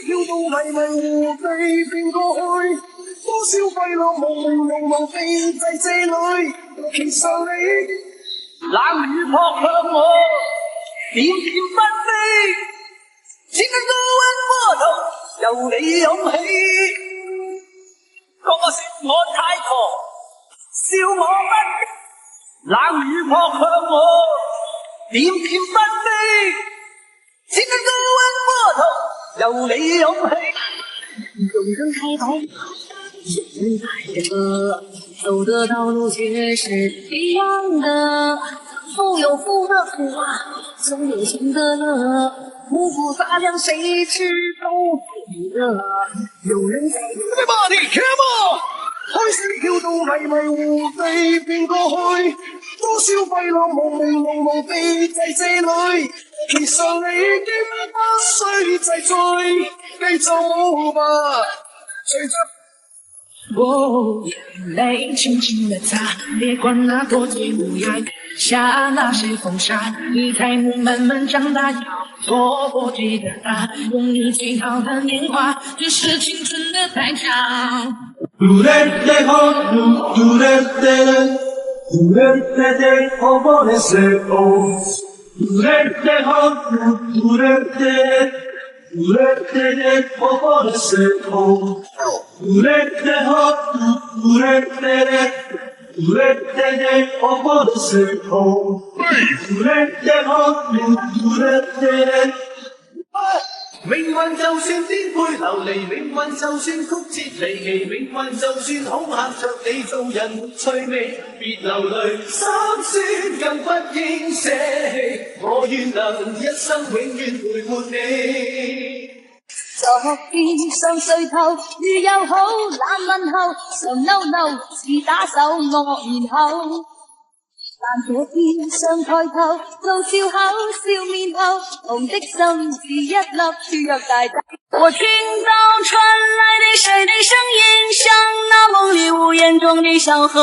跳到迷迷糊地變過去，多少廢浪朦朦朧朧地在這裏。其實你冷雨撲向我，點點不飛，只得高溫波濤由你湧起。個個說我太狂，笑我不羈，冷雨撲向我，點點不飛，只得高溫波濤由你湧起。众人开口，人在的歌，走的道路却是一样的。富有富的苦啊，总有情的乐，五谷杂粮谁吃都不饿。有人在Everybody come on！ 開始跳到迷迷糊地變過去，多少廢浪朦朦朧朧地在這裏。其實你已經不需再追，繼續舞吧，隨着。眼淚輕輕地擦，別管那多醉無涯，下那是風沙，你才能慢慢長大，錯過這個他，用你最好的年華，這是青春的代價。命運就算顛沛流離，命運就算曲折離奇，命運就算恐嚇着你做人趣味，別流淚，心酸更不應捨棄，我願能一生永遠陪伴你。昨天想睡透，雨又好，冷問候，常嬲嬲，似打手惡言後。但這天想抬頭，做笑口，笑面後，紅的心是一粒注入大地。我聽到傳來的誰的聲音，像那夢裡無言中的小河。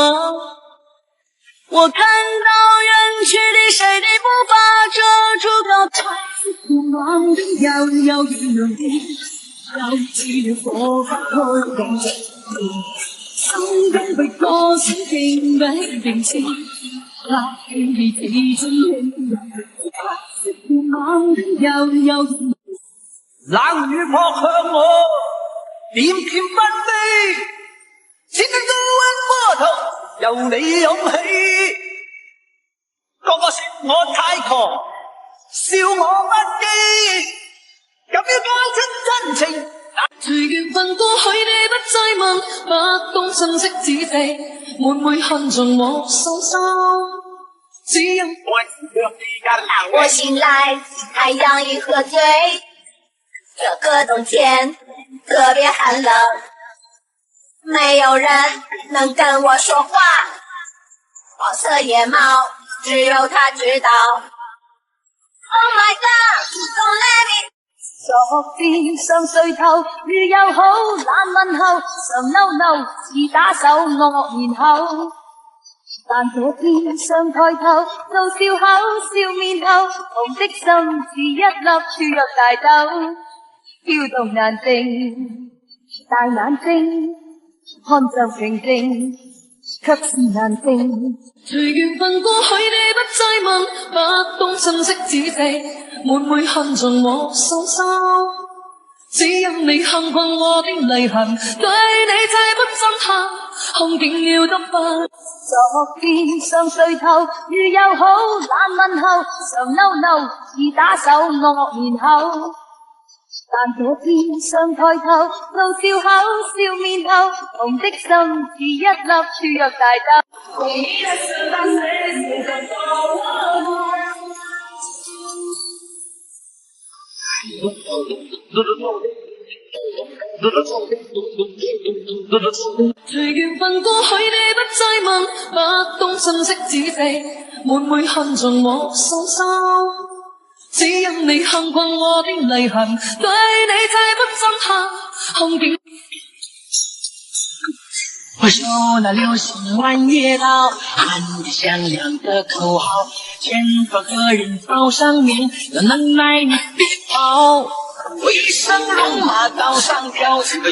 我看到遠去的誰的步伐，遮住高台，望着遙遙遠地，高舉的火把開動着你，心中被歌聲定位定情。冷雨撲向我，點點不飛，只得高溫波濤由你湧起。個個說我太狂，笑我不羈，咁要講出真情。隨緣分過去你不再問，不懂珍惜自己，每每看着我受傷。只因當我醒來，太陽已喝醉，這個冬天特別寒冷，沒有人能跟我說話，黃色野貓只有它知道。Oh my God, don't let me。昨天想睡透，雨又好，冷問候，常嬲嬲，似打手惡言後。但這天想抬頭，做笑口，笑面後，紅的心是一粒注入大豆，跳動眼睛，大眼睛，看就平靜，卻是難靜。隨緣分過去你不再問，不懂珍惜自己，每每看着我受傷，只因你看慣我的淚痕，對你太不真誠，看見了都不。昨天想睡透，雨又好，冷問候，常嬲嬲，似打手惡言後。但這天想抬頭，做笑口，笑面後，紅的心是一粒注入大豆。隨緣分過去你不再問，不懂珍惜自己，每每看着我受傷，只因你看慣我的淚痕，對你太不真誠，看見。我手拿流星弯月刀，喊着响亮的口号，前方何人草上面，有能耐你别跑。为生戎马道上飘起的。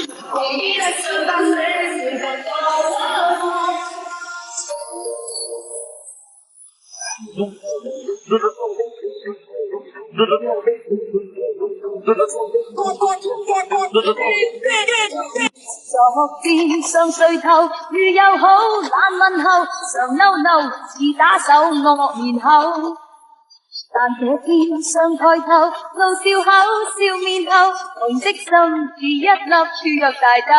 昨天上垂頭，如友好難問候，常嬲嬲似打手惡面口。但這天上抬頭，露笑口笑面後，紅色心如一粒處若大豆。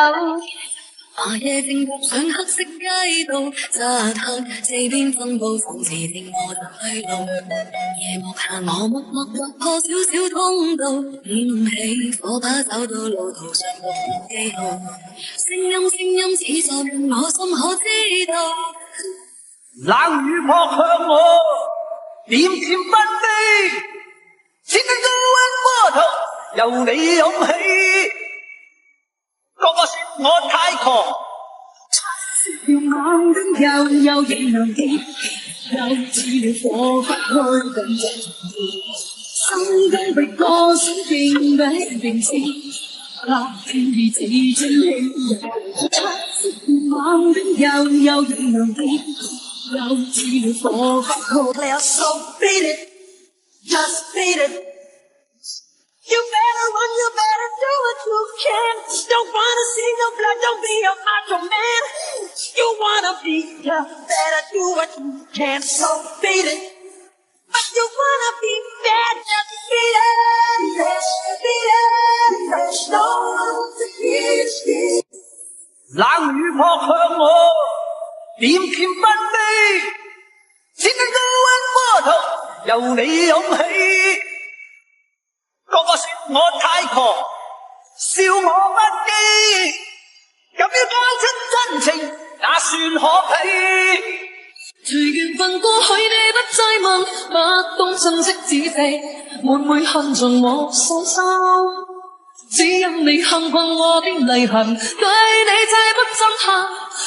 夏夜正踏上黑色街道，漆黑四邊風暴，仿似令我去路。夜幕下我默默劃破小小通道，點起火把找到路途上的記號。聲音似在令我心可知道。冷雨撲向我，點點不飛，千斤高溫波濤由你湧起。個個說我太狂，要猛的悠悠仍能見，又似了火不開等着心中被歌聲勁比定時，那天意似蒸氣，要猛的悠悠仍能見，又似了火不開。Play so beat it, just beat it. You better run, you better do what you can. Don't wanna see no blood, don't be a macho man. You wanna be, you better do what you can. So beat it. But you wanna be bad, just beat it. Beat it. There's no one to beat it. 冷雨撲向我，點劍不飛，千斤高溫波濤由你湧起。個個說我太狂，笑我不羈，咁要交出真情，那算可鄙？隨緣分過去，你不再問，不懂珍惜自己，每每恨盡我傷心。只因你幸困我的淚痕，對你再不震撼，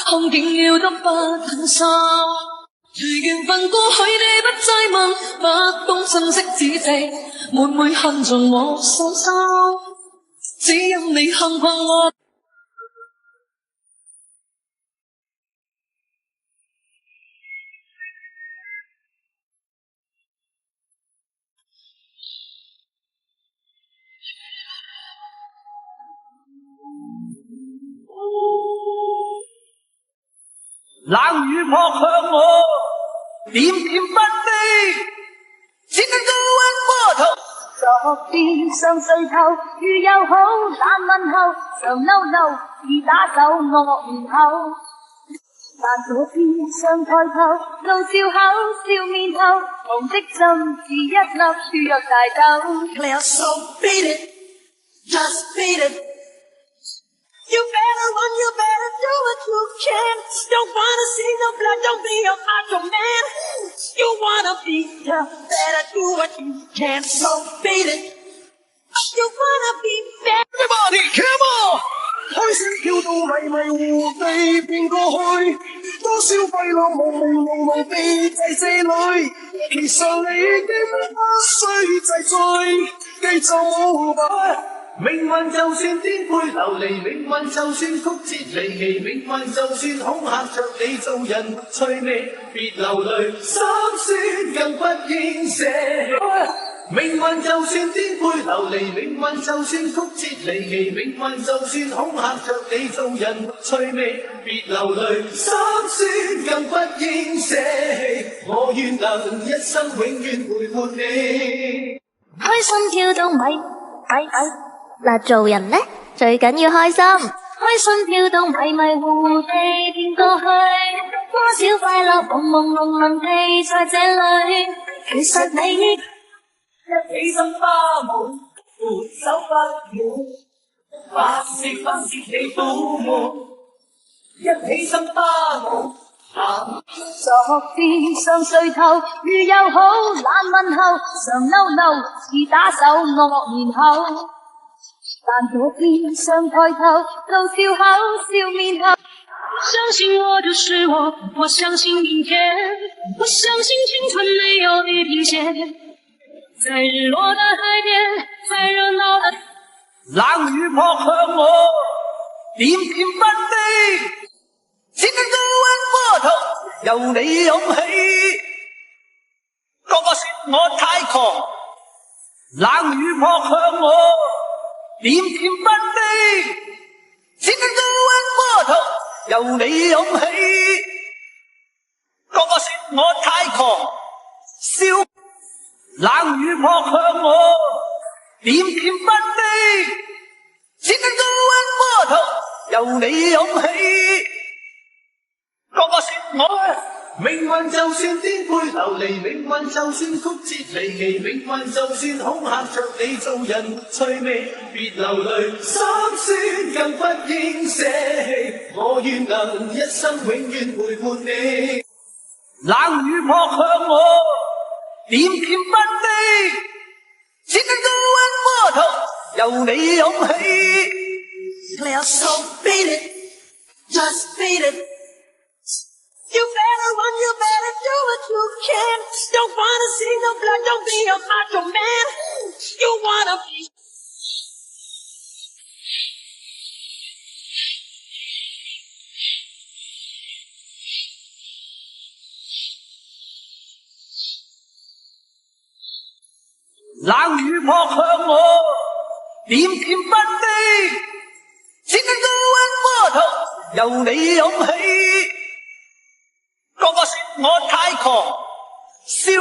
看見要得不狠心。隨緣分過去，你不再問，不懂珍惜自己，每每恨盡我傷心。只因你幸困我。冷雨撲向我，點點不飛，千斤高溫波濤。昨天上垂頭，如友好難問候，常嬲嬲似打手惡面口。但這天上抬頭，露笑口笑面後，紅的心似一粒處若大豆。Play so beat it, just beat it. You better run, you better do what you can. Don't wanna see no blood, don't be a macho man. You wanna be, you better do what you can. So beat it. You wanna be bad. Everybody, come on! 開聲跳到迷迷糊地變過去，多少廢浪朦地在這裏。其實你已經不需制罪，繼續吧。命運就算顛沛流離，命運就算曲折離奇，命運就算恐嚇着你做人沒趣味，別流淚，心酸更不應捨。命運就算顛沛流離，命運就算曲折離奇，命運就算恐嚇着你做人沒趣味，別流淚，心酸更不應捨棄。我願能一生永遠陪伴你。開心跳到咪。嗱，做人呢，最緊要開心，開心跳到迷迷糊糊地變過去，多少快樂朦地在這裏。其實你一起心花舞，扶手不滿，發泄你苦悶。一起心花舞，昨天上垂頭，如友好難問候，常嬲嬲似打手惡面口。但這天上抬頭，露笑口笑面後。相信我就是我，我相信明天，我相信青春没有地平线。在日落的海边，在热闹的冷雨撲向我，點點不的，千斤高溫波濤由你湧起。個個說我太狂，冷雨撲向我，點點不的，千斤高溫波濤由你湧起。個個說我太狂，笑冷雨撲向我，點點不的，千斤高溫波濤由你湧起。個個說我命運就算顛沛流離，命運就算曲折離奇，命運就算恐嚇着你做人趣味，別流淚心酸更不應捨棄，我願能一生永遠陪伴你。冷雨撲向我，點點不的，千斤高溫波濤由你湧起。Clear so beat it, just beat it. You better run, you better do what you can. Don't wanna see no blood, don't be a macho man. You wanna be冷雨撲向我，點點不的，千斤高溫波濤由你湧起。個個說我太狂，笑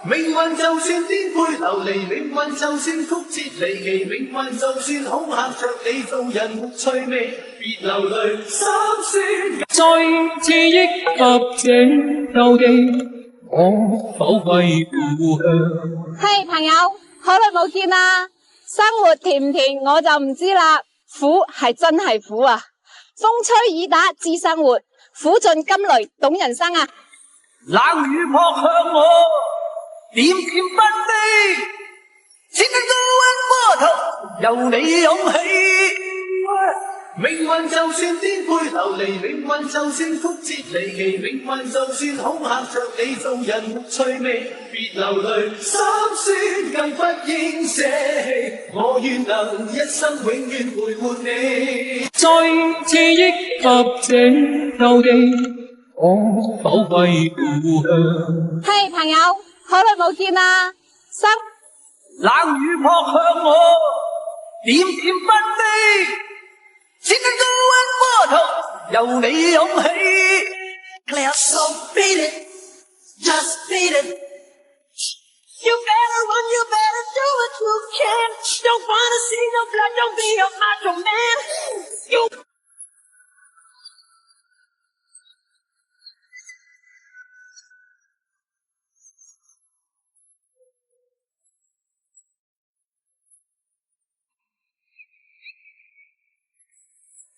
命運就算顛沛流離，命運就算曲折離奇，命運就算恐嚇着你做人趣味，別流淚心酸。再次憶及這舊地，可否歸故鄉？嘿，朋友，好耐冇見啦！生活甜唔甜我就唔知啦，苦係真係苦啊！風吹雨打知生活，苦盡甘來懂人生啊！冷雨撲向我，點點不的，千斤高溫波濤由你湧起。命運就算顛沛流離，命運就算曲折離奇，命運就算恐嚇着你做人趣味，別流淚心酸更不應捨棄，我願能一生永遠陪伴你。再次憶及這舊地，可否歸故鄉？嘿，朋友，好耐冇見啦！冷雨撲向我，點點不的，千斤高溫波濤由你湧起。Clear so beat it, just beat it. You better run, you better do what you can. Don't wanna see no blood, don't be a macho man. You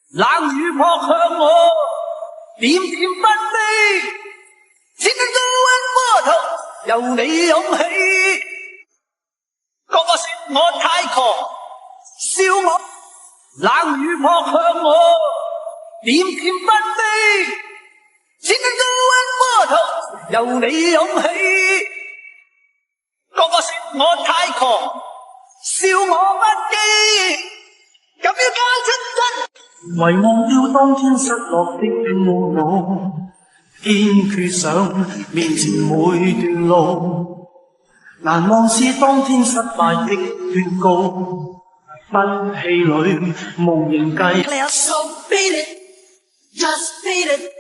冷雨撲向我，點點不的，千斤高溫波濤由你湧起。個個說我太狂，笑我冷雨撲向我，點點不的，千斤高溫波濤由你湧起。個個說我太狂，笑我不羈，咁要交出真。遺忘掉當天失落的懊惱，堅決上面前每段路，難忘是當天失敗的勸告，不氣餒無形計。Clear so beat it, just beat it.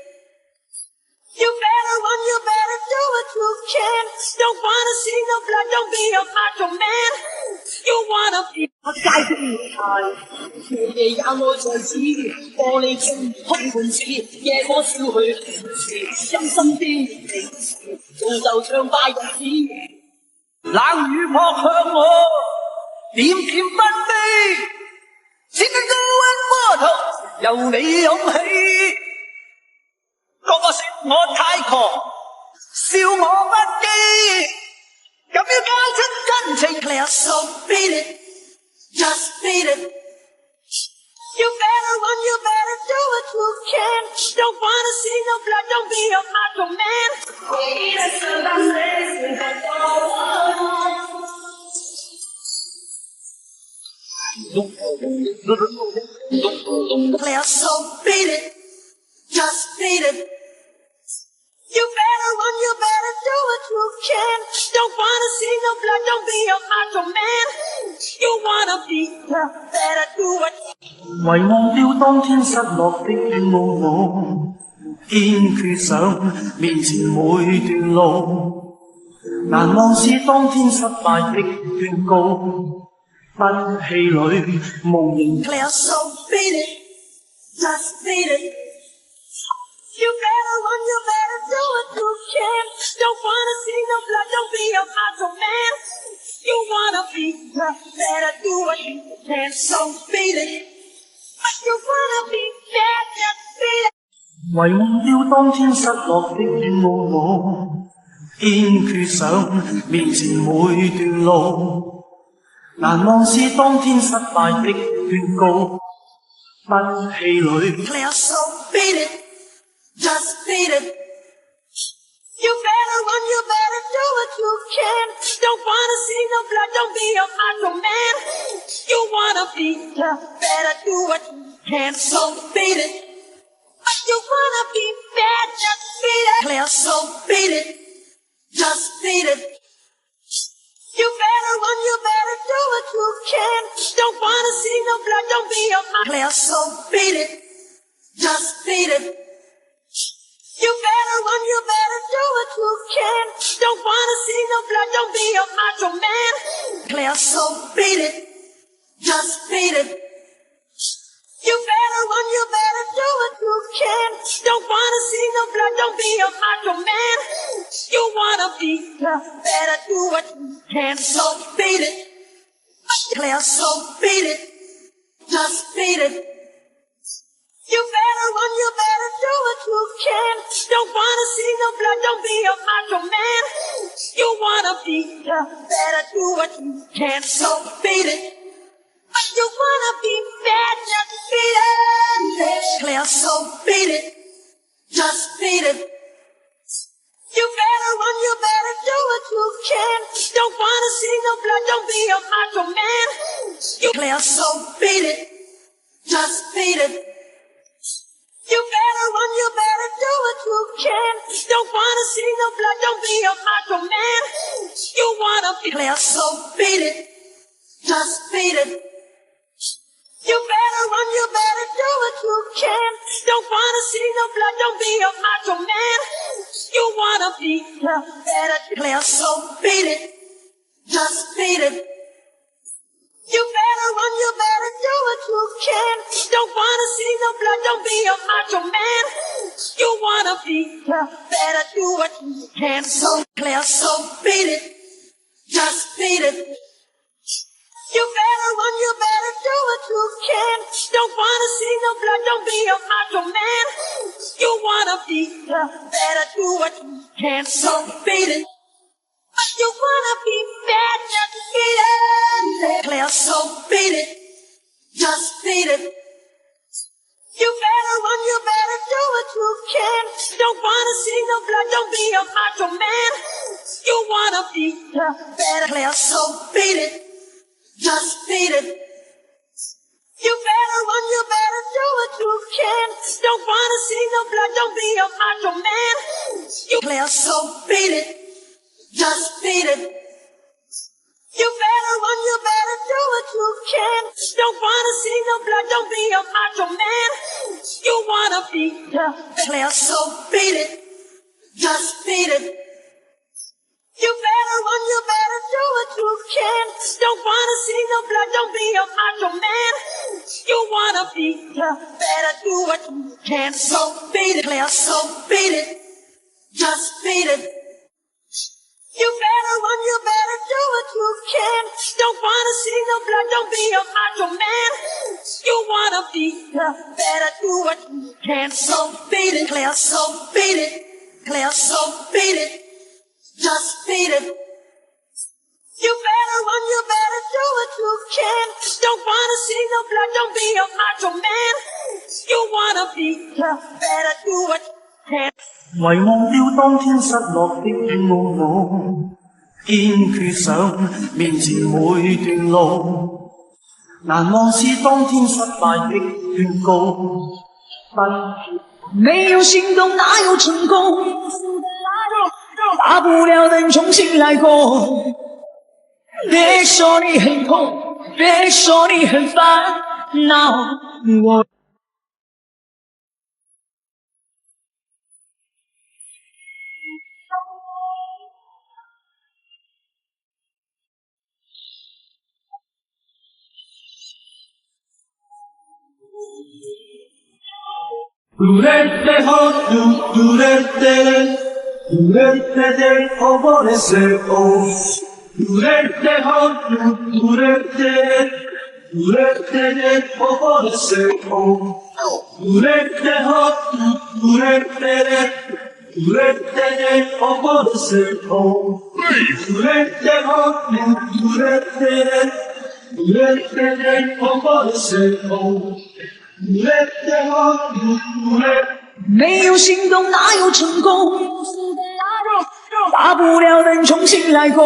You better run, you better do what you can. Don't wanna see no blood, don't be a macho man. You wanna be 我街的女孩，夜夜也愛在此，玻璃中空盤子，夜歌燒去平時，陰森啲平時，造就唱敗日子。冷雨撲向我，點點不的，千斤高溫波濤由你湧起。個個說我太狂，笑我不羈，咁要交出真情。Clear so beat it, just beat it. You better run, you better do what you can. Don't wanna see no blood, don't be a macho man. 冷 Clear, so beat it, just beat it. You better run, you better do what you can. Don't wanna see no blood, don't be a macho man. You wanna be tough, better do what. 遺忘掉當天失落的驕傲我，堅決上面前每段路，難忘是當天失敗的勸告，不氣餒無形。 Clear, so beat it, just beat it. You better run, you better do what you can. Don't wanna see no blood, don't be a macho man. You wanna be tough, better do what you can. So beat it. You wanna be bad, just beat it. 遺忘掉當天失落的驕傲我，堅決上面前每段路，難忘是當天失敗的勸告，不氣餒。 Clear, so beat it. Just beat it. You better run, you better do what you can. Don't wanna see no blood, don't be a macho man. You wanna be tough, better do what you can. So beat it. You wanna be bad, just beat it. Clear, so beat it. Just beat it. You better run, you better do what you can. Don't wanna see no blood, don't be a macho. Clear, so beat it. Just beat it. You better run, you better do what you can. Don't wanna see no blood, don't be a macho man. Clear, so beat it, just beat it. You better run, you better do what you can. Don't wanna see no blood, don't be a macho man. You wanna be tough, better do what you can. So beat it, Clear, so beat it, just beat it. You better run, you better do what you can. Don't wanna see no blood, don't be a macho man. You wanna be tough, better do what you can. So beat it. You wanna be bad, just beat it. Clear, so beat it. Just beat it. You better run, you better do what you can. Don't wanna see no blood, don't be a macho man. You Clear, so beat it. Just beat it. You better run, you better do what you can. Don't wanna see no blood, don't be a macho man. You wanna be Clear, so beat it. Just beat it. You better run, you better do what you can. Don't wanna see no blood, don't be a macho man. You wanna be tough, better Clear, so beat it. Just beat it. You better run, you better do what you can. Don't wanna see no blood, don't be a macho man. You wanna be tough, better do what you can. So Clear, so beat it. Just beat it. You better run, you better do what you can. Don't wanna see no blood, don't be a macho man. You wanna be tough, better do what you can. So beat it. You wanna be bad, just beat it. Clear, so beat it. Just beat it. You better run, you better do what you can. Don't wanna see no blood, don't be a macho man. You wanna be tough, better Clear, so beat it. Just beat it. You better run, you better do what you can. Don't wanna see no blood, don't be a macho man. You Clear, so beat it. Just beat it. You better run, you better do what you can. Don't wanna see no blood, don't be a macho man. You wanna be tough, Clear, so beat it. Just beat it. You better run, you better do what you can. Don't wanna see no blood, don't be a macho man. You wanna be tough, better do what you can. So beat it, Clear, so beat it. Just beat it. You better run, you better do what you can. Don't wanna see no blood, don't be a macho man. You wanna be tough, better do what you can. So beat it, Clear, so beat it. Clear, so beat it. Just beat it. You better run, you better do what you can. Don't wanna see no blood, don't be a macho man. You wanna be tough, better do what you can. 遺忘掉當天失落的驕傲我，堅決上面前每段路，難忘是當天失敗的勸告。沒有心動哪有成功，大不了等重新來過。別說你很痛，別說你很煩惱，我嘟嘞嘞吼嘟嘟嘞嘞嘞，嘟嘞嘞嘞吼我的手，嘟嘞嘞吼嘟嘟嘞嘞，嘟嘞嘞嘞吼我的手，嘟嘞嘞吼嘟嘟嘞嘞，嘟嘞嘞嘞吼我的手，嘟嘞嘞吼嘟嘟嘞嘞，嘟嘞嘞嘞吼我的手。沒有心動哪有成功，大不了等重新來過。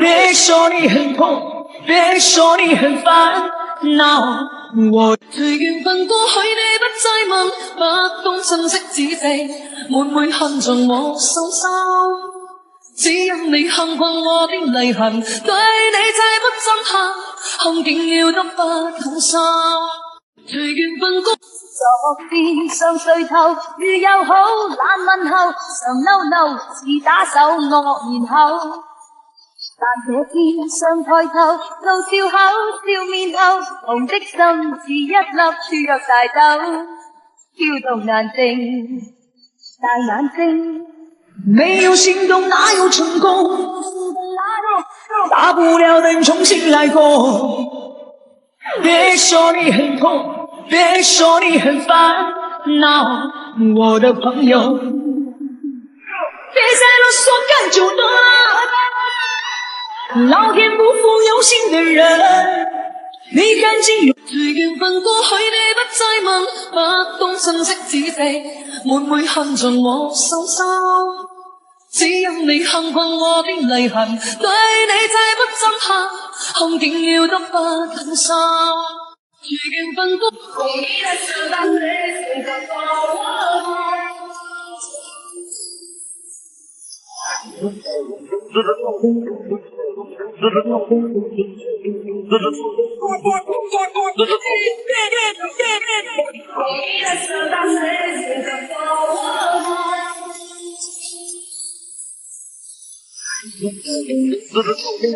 別說你很痛，別說你很煩惱，我隨緣分過去你不再問，不懂珍惜只記每每恨着我受傷，只因你看慣我的淚痕，對你再不震撼，看見了都不痛心。隨緣分過昨天想睡透，如又好難問候，常嬲嬲似打手惡言後。但這天想抬頭，露笑口笑面後，紅的心似一粒豬肉大豆，跳動難靜，大眼睛。沒有心動哪有成功，大不了等重新來過。別說你很痛，別說你很煩惱，我的朋友，別再囉嗦乾就斷，老天不負有心的人，你趕緊隨緣分過去你不再問，不懂珍惜只記每每恨着我受傷，只因你看慣我的淚痕，對你再不震撼，看見了都不痛心。隨緣分過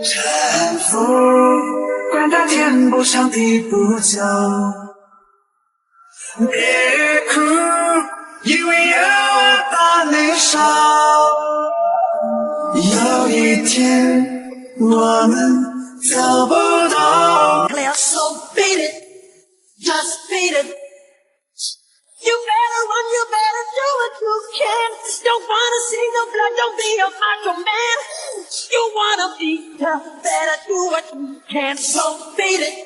沉浮，管他天不长地不久，别哭，因为有我把你守。有一天我们走不动。So beat it, just beat it. You better run, you better do what you can. Don't wanna see no blood, don't be a macho man. You wanna be tough, better do what you can. So beat it.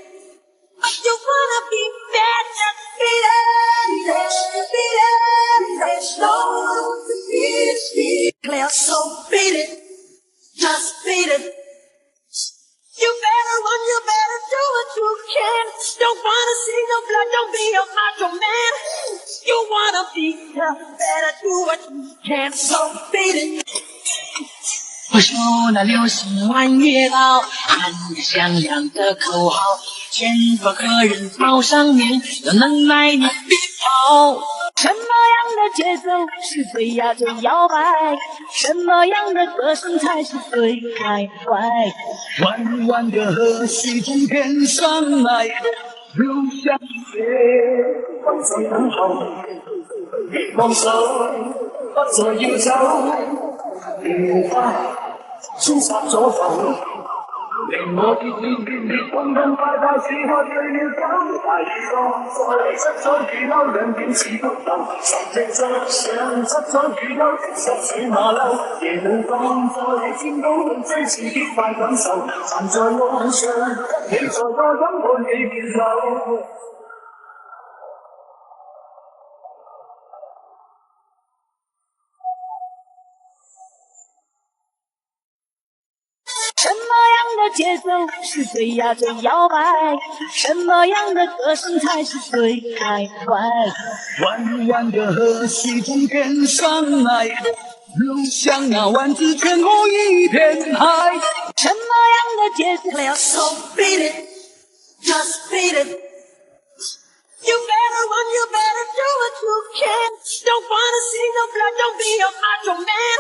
But you wanna be bad, just beat it. Beat it. No, beat it. Clear, so beat it. Just beat it. You better run, you better do what you can. Don't wanna see no blood, don't be a macho man. You wanna be tough, better do what you can. So beat it. 我说那流星弯月老，喊着响亮的口号，前方客人草上面，有能耐你别跑。什么样的节奏是最呀最摇摆？什么样的歌声才是最开怀？弯弯的河水从天上来，流向雪，放在身後，別放手，不再要走，別快，衝殺咗後。令我跌跌跌跌，痛痛快快似喝醉了酒，大雨落在七彩雨褸，兩點似不鬥，十隻着上七彩雨褸，濕水馬騮，夜霧降在天高，追自己快感受，站在岸上，你在我擁抱你肩頭。什麼樣的节奏是最呀最摇摆？什么样的歌声才是最开怀？弯弯的河水从天上来，流向那万紫千红一片海。什么样的节奏？So beat it, just beat it. You better run, you better do what you can. Don't wanna see no blood, don't be a macho man.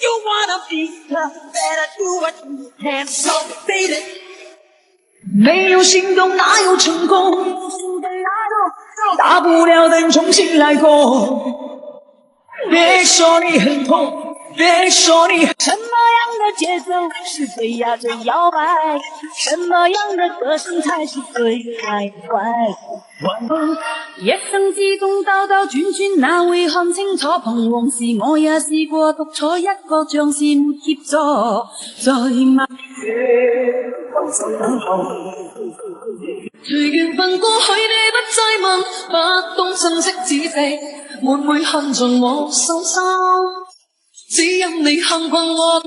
You wanna be tough, better do what you can. So beat it. 没有心动哪有成功？大不了等重新来过。别说你很痛，别说你很什么样的节奏是最呀最摇摆？什么样的歌声才是最开怀？一生之中兜兜轉轉，哪會看清楚彷徨時？我也試過獨坐一個，像是沒協助，在默隨緣分過去，你不再問，不懂珍惜只地，每每看盡我受傷，只因你幸困我。